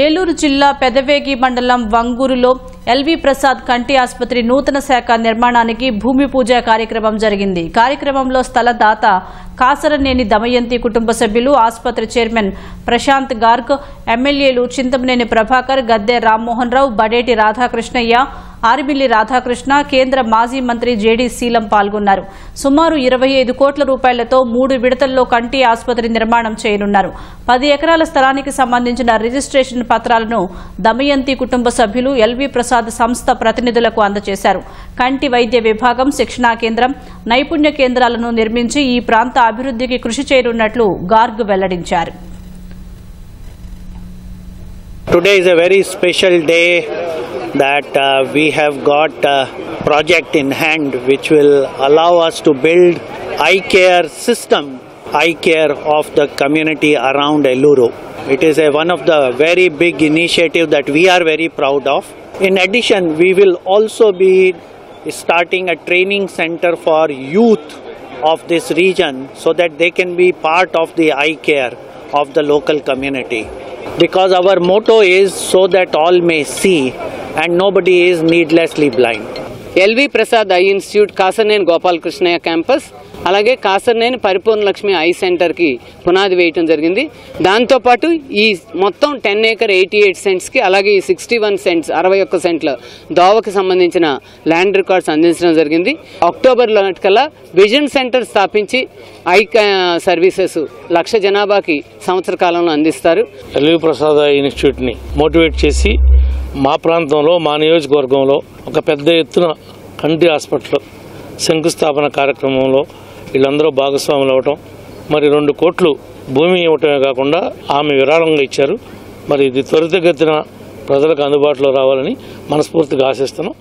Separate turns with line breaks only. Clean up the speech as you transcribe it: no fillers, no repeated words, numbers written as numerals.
ఏలూరు జిల్లా పెదవేగి మండలం వంగూరులో ఎల్వి ప్రసాద్ కంటి ఆసుపత్రి నూతన శాఖ నిర్మాణానికి భూమి పూజ కార్యక్రమం జరిగింది. కార్యక్రమంలో స్థలదాత కాసరనేని దమయంతి కుటుంబ సభ్యులు, ఆసుపత్రి చైర్మన్ ప్రశాంత్ గార్గ్, ఎమ్మెల్యేలు చింతమనేని ప్రభాకర్, గద్దె రామ్మోహన్ రావు, బడేటి రాధాకృష్ణయ్య, ఆర్మిల్లి రాధాకృష్ణ, కేంద్ర మాజీ మంత్రి జేడీ శీలం పాల్గొన్నారు. సుమారు 25 కోట్ల రూపాయలతో 3 విడతల్లో కంటి ఆసుపత్రి నిర్మాణం చేయనున్నారు. 10 ఎకరాల స్థలానికి సంబంధించిన రిజిస్ట్రేషన్ పత్రాలను దమయంతి కుటుంబ సభ్యులు ఎల్వి ప్రసాద్ సంస్థ ప్రతినిధులకు అందజేశారు. కంటి వైద్య విభాగం, శిక్షణా కేంద్రం, నైపుణ్య కేంద్రాలను నిర్మించి ఈ ప్రాంత అభివృద్ధికి కృషి చేయనున్నట్లు గార్గ్ వెల్లడించారు.
Today is a very special day that we have got a project in hand which will allow us to build eye care system, eye care of the community around Eluru. It is one of the very big initiative that we are very proud of. In addition, we will also be starting a training center for youth of this region so that they can be part of the eye care of the local community. Because our motto is so that all may see and nobody is needlessly blind.
LV Prasad eye institute Kasarneni Gopalakrishnaiah campus, అలాగే కాసర్నేని పరిపూర్ణ Lakshmi I సెంటర్కి పునాది వేయటం జరిగింది. దాంతోపాటు ఈ మొత్తం 10 acre 88 సెంట్స్కి, అలాగే ఈ 61 సెంట్స్ 61 సెంట్ల దోవకి సంబంధించిన ల్యాండ్ రికార్డ్స్ అందించడం జరిగింది. అక్టోబర్లో కల్లా విజన్ సెంటర్ స్థాపించి ఐ సర్వీసెస్ 1,00,000 జనాభాకి సంవత్సర కాలంలో అందిస్తారు.
ఎల్వి ప్రసాద్ ఐ ఇన్స్టిట్యూట్ని మోటివేట్ చేసి మా ప్రాంతంలో, మా నియోజకవర్గంలో ఒక పెద్ద ఎత్తున కంటి హాస్పిటల్ శంకుస్థాపన కార్యక్రమంలో వీళ్ళందరూ భాగస్వాములు అవ్వటం, మరి 2 కోట్లు భూమి ఇవ్వటమే కాకుండా ఆమె విరాళంగా ఇచ్చారు. మరి ఇది త్వరితగతిన ప్రజలకు అందుబాటులో రావాలని మనస్ఫూర్తిగా ఆశిస్తున్నాం.